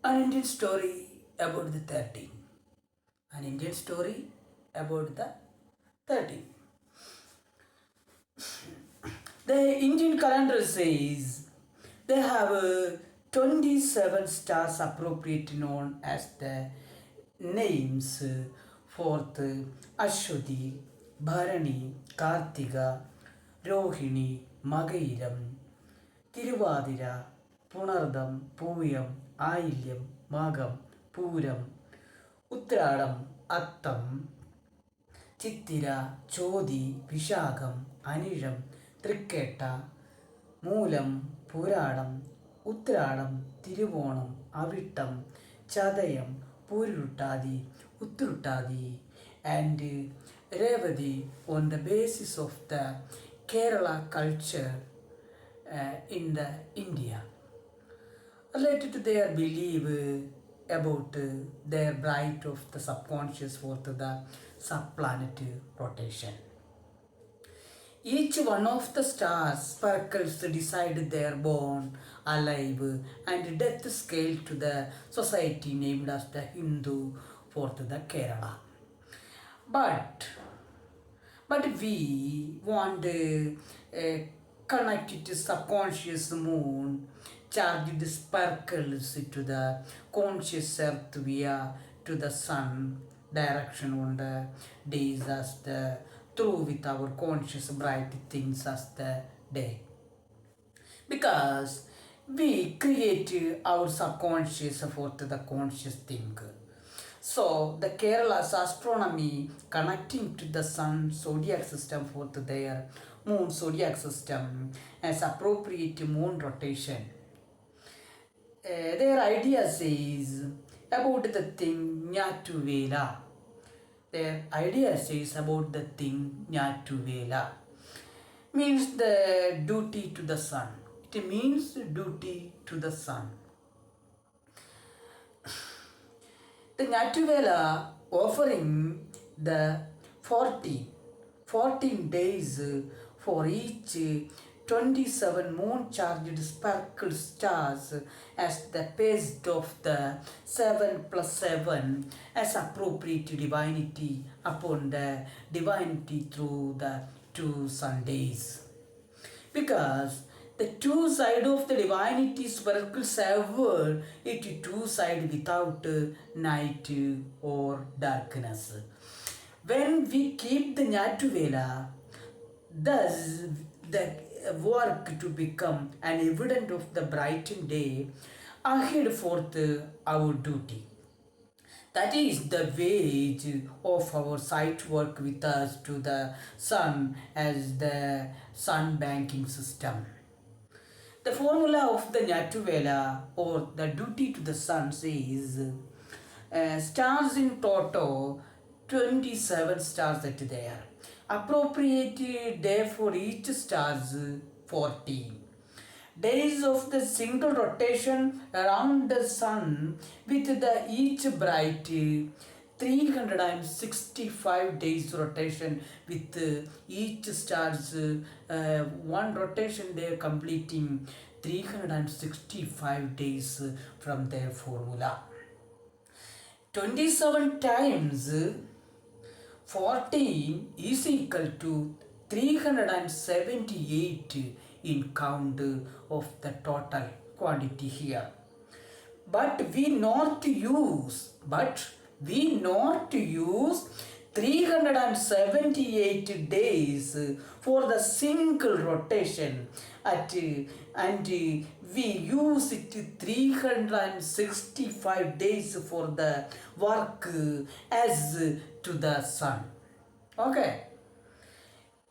An Indian story about the 13. An Indian story about the 13. The Indian calendar says they have 27 stars appropriately known as the names fourth Ashwati, Bharani, Kartika, Rohini, Magairam, Tiruvadira, Punardam, Puyam, Ailyam, Magam, Puram, Uttradam, Attam, Chithira Chothi Vishakham Anizham Thrikketta Moolam Pooradam Uthradam Thiruvonam Avittam Chathayam Pururuttathi Uthruttathi and Revathi on the basis of the Kerala culture in the India related to their belief about their bright of the subconscious for the subplanet rotation. Each one of the stars sparkles decide their born, alive, and death scale to the society named as the Hindu for the Kerala. But we want connect it to subconscious moon, charged sparkles to the conscious earth via to the sun direction on the days as the through with our conscious bright things as the day. Because we create our subconscious for the conscious thing. So the Kerala's astronomy connecting to the sun zodiac system for their moon zodiac system as appropriate moon rotation. Their idea says about the thing Nyatuvela. Their idea says about the thing Nyatuvela means the duty to the sun. It means duty to the sun. The Natuvela offering the 14 days for each 27 moon charged sparkle stars as the base of the 7 plus 7 as appropriate divinity upon the divinity through the 2 Sundays. Because the two side of the divinity sparkles ever it two side without night or darkness. When we keep the Nyatuvela, thus the work to become an evidence of the brightened day ahead forth our duty. That is the wage of our sight work with us to the sun as the sun banking system. The formula of the Natuvela or the duty to the sun says stars in toto 27 stars that there. Appropriate day for each stars 14. Days of the single rotation around the sun with the each bright 365 days rotation with each stars one rotation they are completing 365 days from their formula. 27 times 14 is equal to 378 in count of the total quantity here. But we not use 378 days for the single rotation and we use it 365 days for the work as to the sun. Okay.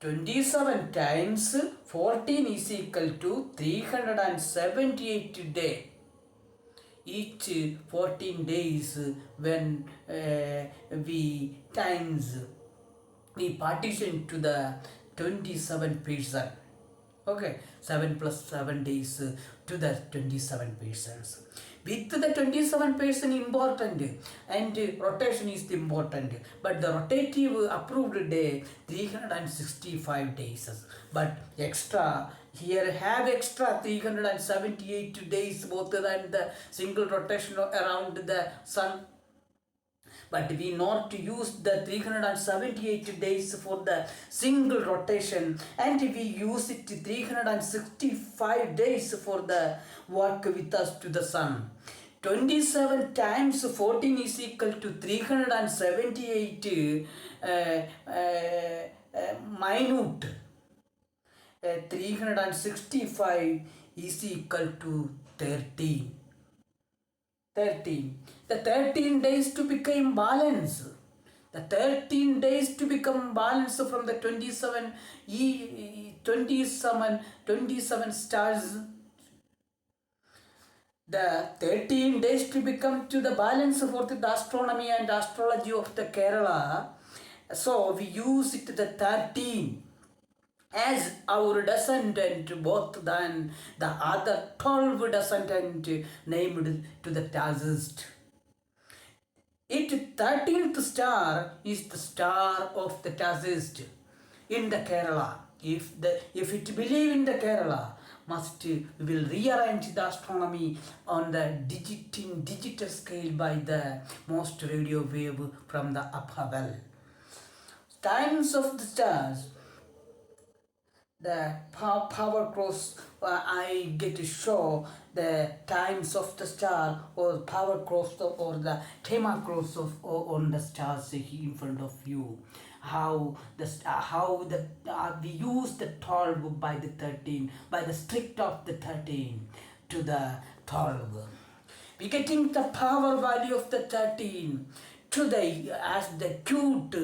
27 times 14 is equal to 378 days. Each 14 days when we partition to the 27%. Okay, 7 plus 7 days to the 27 persons. With the 27% important and rotation is important, but the rotative approved day 365 days. But extra Here have extra 378 days both than the single rotation around the sun. But we not use the 378 days for the single rotation, and we use it 365 days for the work with us to the sun. 27 times 14 is equal to 378 minute 365 is equal to 13. 13. The 13 days to become balance. The 13 days to become balance from the 27 stars. The 13 days to become to the balance for the astronomy and astrology of the Kerala. So we use it the 13 as our descendant, both than the other 12 descendant named to the TAZISM. It 13th star is the star of the TAZISM in the Kerala. If it believe in the Kerala, must will rearrange the astronomy on the digital scale by the most radio wave from the upper well. Times of the stars. The power cross, I get to show the times of the star or power cross or the thema cross of on the stars in front of you. How we use the 12 by the 13 by the strict of the 13 to the 12. We getting the power value of the 13 to the as the cute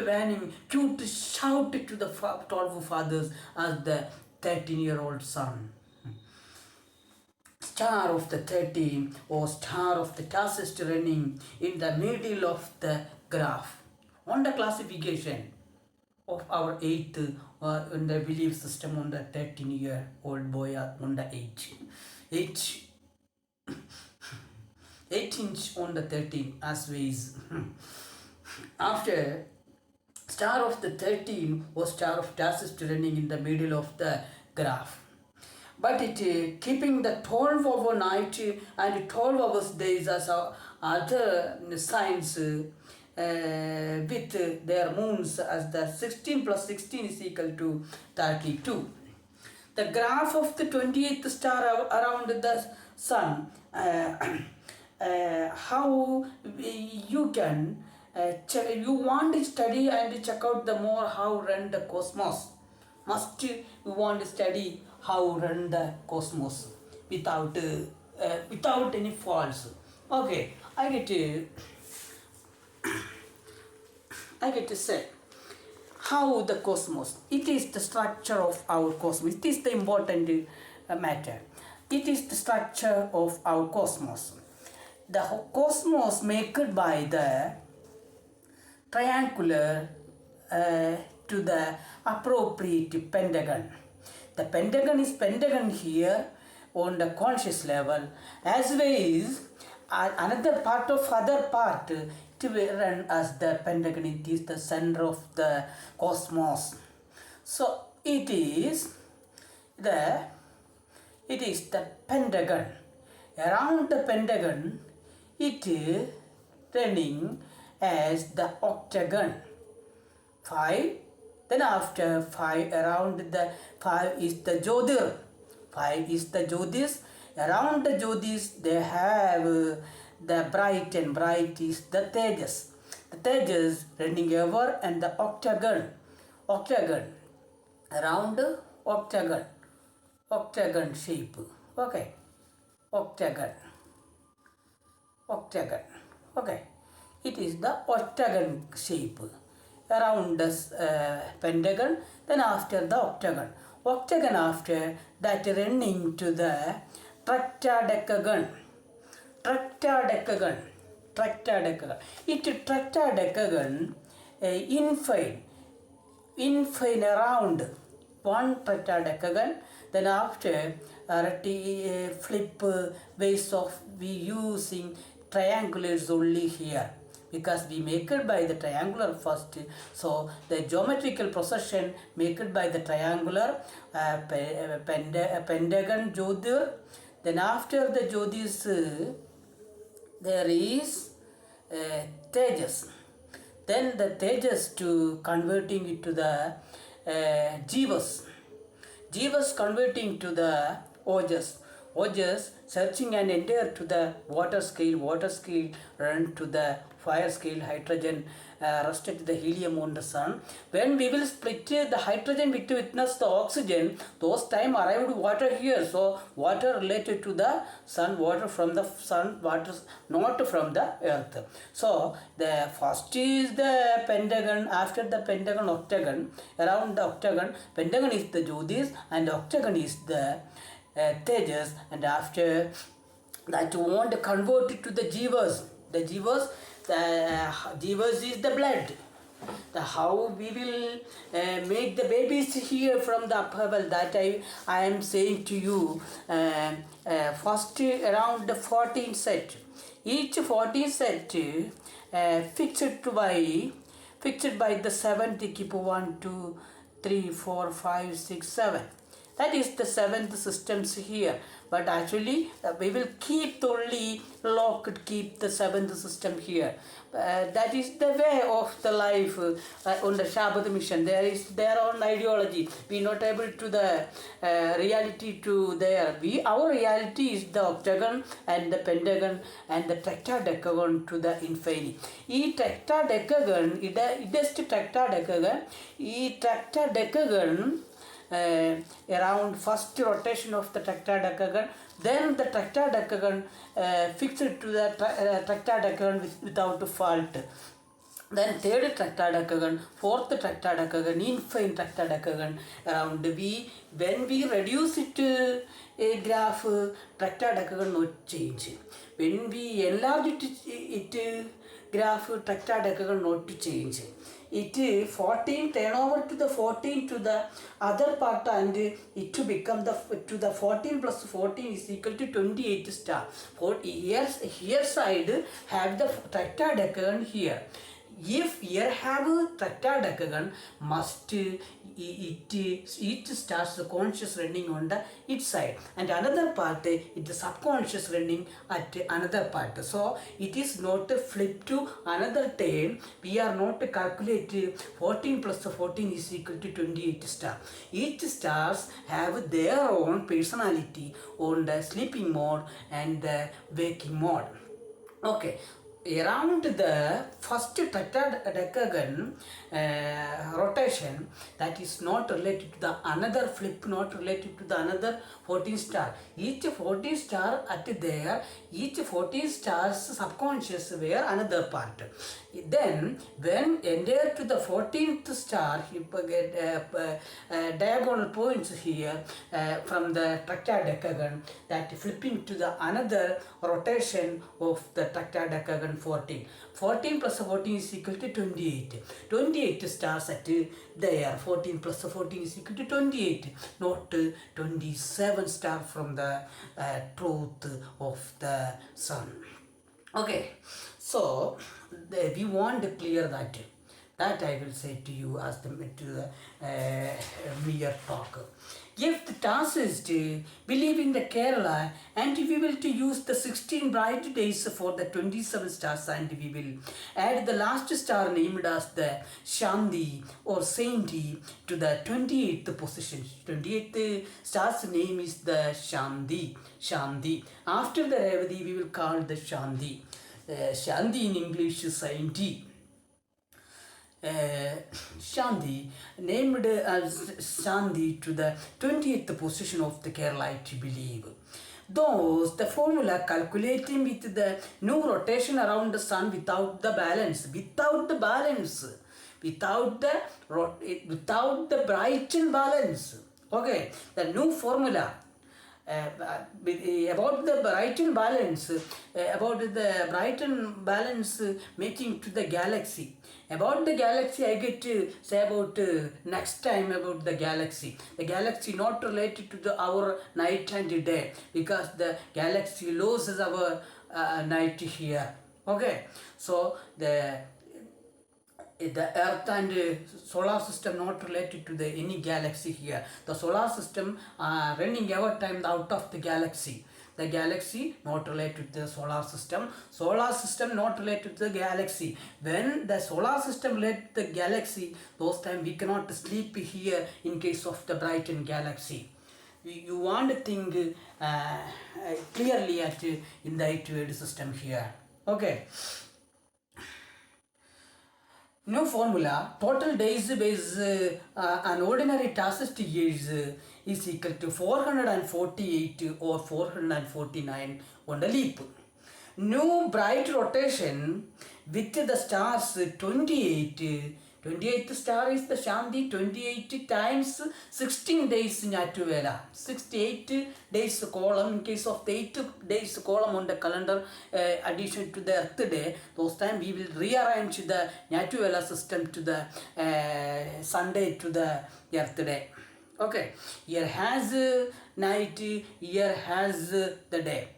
warning, cute shout to the 12 fathers as the 13-year-old son. Star of the 13 or star of the TAZISM running in the middle of the graph on the classification of our 8th in the belief system on the 13-year-old boy on the age 8 inch on the 13 as ways. After star of the 13 was star of TAZISM running in the middle of the graph. But it keeping the 12 hour night and 12 hours days as other signs with their moons as the 16 plus 16 is equal to 32. The graph of the 28th star around the sun, how you can you want to study and check out the more how run the cosmos. Must you want to study how run the cosmos without any faults. Okay, I get to say how the cosmos, it is the structure of our cosmos. It is the important matter. It is the structure of our cosmos. The cosmos made by the triangular to the appropriate pentagon. The pentagon is pentagon here on the conscious level, as well as another part of other part to be run as the pentagon. It is the center of the cosmos. So it is the pentagon. Around the pentagon, it is running as the octagon. 5. Then after 5, around the 5 is the Jyotir. 5 is the Jyotis. Around the Jyotis, they have the bright, and bright is the Tejas. The Tejas running over and the octagon. Around octagon shape. Okay. Octagon. Okay. It is the octagon shape around the pentagon. Then after the octagon after that running to the tractadecagon. It tractadecagon infine around one tractadecagon. Then after flip ways of we using triangulars only here. because we make it by the triangular first. So the geometrical procession make it by the triangular pentagon Jyotir. Then after the Jyotis there is Tejas. Then the Tejas to converting it to the Jivas. Jivas converting to the Ojas. Ojas searching and enter to the water scale run to the fire scale, hydrogen rusted to the helium on the sun. When we will split the hydrogen with witness the oxygen, those time arrived water here. So water related to the sun, water from the sun, water not from the earth. So the first is the pentagon, after the pentagon octagon, around the octagon, pentagon is the Jyotis and octagon is the Tejas, and after that you want to convert it to the Jivas. The Jivas is the blood. How we will make the babies here from the upper well, that I am saying to you. First around the 14 set. Each 14 set fixed by the 70, keep 1, 2, 3, 4, 5, 6, 7. That is the 7th systems here. But actually we will keep only locked, keep the 7th system here. That is the way of the life on the Shabbat mission. There is their own ideology. We not able to the reality to there. Our reality is the octagon and the pentagon and the tetradecagon to the infinity. This tetradecagon, it is tetradecagon around first rotation of the tetradecagon, then the tetradecagon fixed to the tetradecagon without fault. Then third tetradecagon, fourth tetradecagon, infinite tetradecagon around when we reduce it to a graph, tetradecagon not change. When we enlarge it graph, tetradecagon not to change. It 14 turn over to the 14 to the other part, and it to become to the 14 plus 14 is equal to 28 star. Here side have the tetradecagon here. If here have a tetradecagon, must each starts the conscious running on the its side, and another part it is subconscious running at another part. So it is not flip to another time. We are not calculate 14 plus 14 is equal to 28 star. Each stars have their own personality on the sleeping mode and the waking mode. Okay. Around the first tetradecagon rotation, that is not related to the another flip, not related to the another 14 star. Each 14 star at there, each 14 stars subconscious were another part. Then when enter to the 14th star, you get diagonal points here from the tetradecagon, that flipping to the another rotation of the tetradecagon 14. 14 plus 14 is equal to 28. 28 stars at there. 14 plus 14 is equal to 28. Not 27 star from the truth of the sun. Okay. So we want to clear that. That I will say to you as the mere talk. If the task is to believe in the Kerala, and we will to use the 16 bright days for the 27 stars, and we will add the last star named as the Shanti or Sainty to the 28th position. 28th star's name is the Shanti. Shanti. After the Revati we will call the Shanti. Shanti in English is Sainty. Shanti, named as Shanti to the 20th position of the Kerala, to believe. Those, the formula calculating with the new rotation around the sun without the balance, without the Brighton balance. Okay, the new formula. About the Brighton balance, making to the galaxy. About the galaxy, I get to say about next time about the galaxy. The galaxy not related to our night and day, because the galaxy loses our night here. Okay, so the earth and solar system not related to the any galaxy here. The solar system running every time out of the galaxy. The galaxy not related to the solar system. Solar system not related to the galaxy. When the solar system related to the galaxy, those time we cannot sleep here in case of the brightened galaxy. You want to think clearly at in the 8-word system here. Okay. New formula, total days base an ordinary task years is equal to 448 or 449 on the leap. New bright rotation with the stars 28th star is the Shanti, 28 times 16 days Nyatuvela. 68 days column, in case of the 8 days column on the calendar addition to the Earth day, those time we will rearrange the Nyatuvela system to the Sunday to the Earth day. Okay, here has night, here has the day.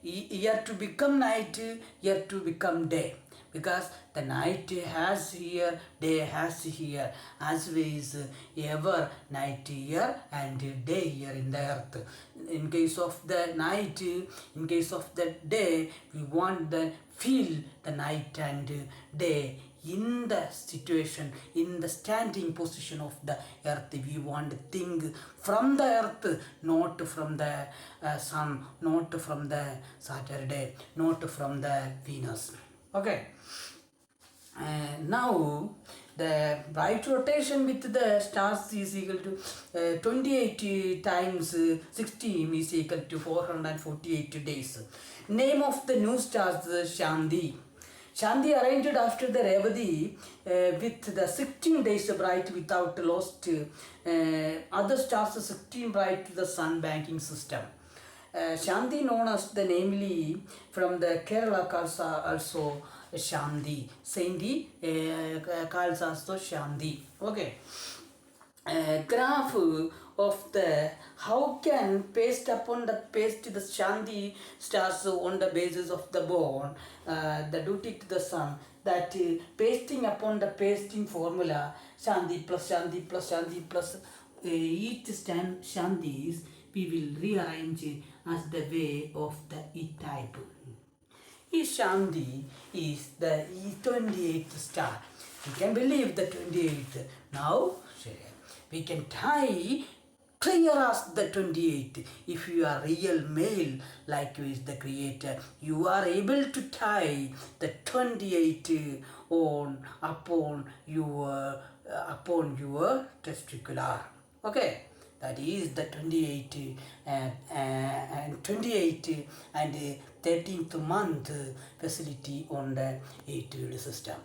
Year to become night, year to become day, because the night has here, day has here, as ways ever night here and day here in the earth. In case of the night, in case of the day, we want the feel the night and day in the situation, in the standing position of the earth. We want to think from the earth, not from the sun, not from the Saturday, not from the Venus. Okay. Now the bright rotation with the stars is equal to 28 times 16 is equal to 448 days. Name of the new stars Shanti. Shanti arranged after the Revati with the 16 days bright without lost other stars 16 bright to the sun banking system. Shanti known as the namely from the Kerala calls also Shanti. Sainti calls also Shanti. Okay. Graph of the how can paste the Shanti stars on the basis of the bone, the duty to the sun, that pasting upon the pasting formula Shanti plus Shanti plus Shanti plus each Shantis we will rearrange as the way of the E-type. Shanti is the 28th star. You can believe the 28th. Now, we can tie clear as the 28th. If you are real male, like you is the creator, you are able to tie the 28th upon your testicular. Okay. That is the 28 and 28 and 13th month facility on the 8-word system.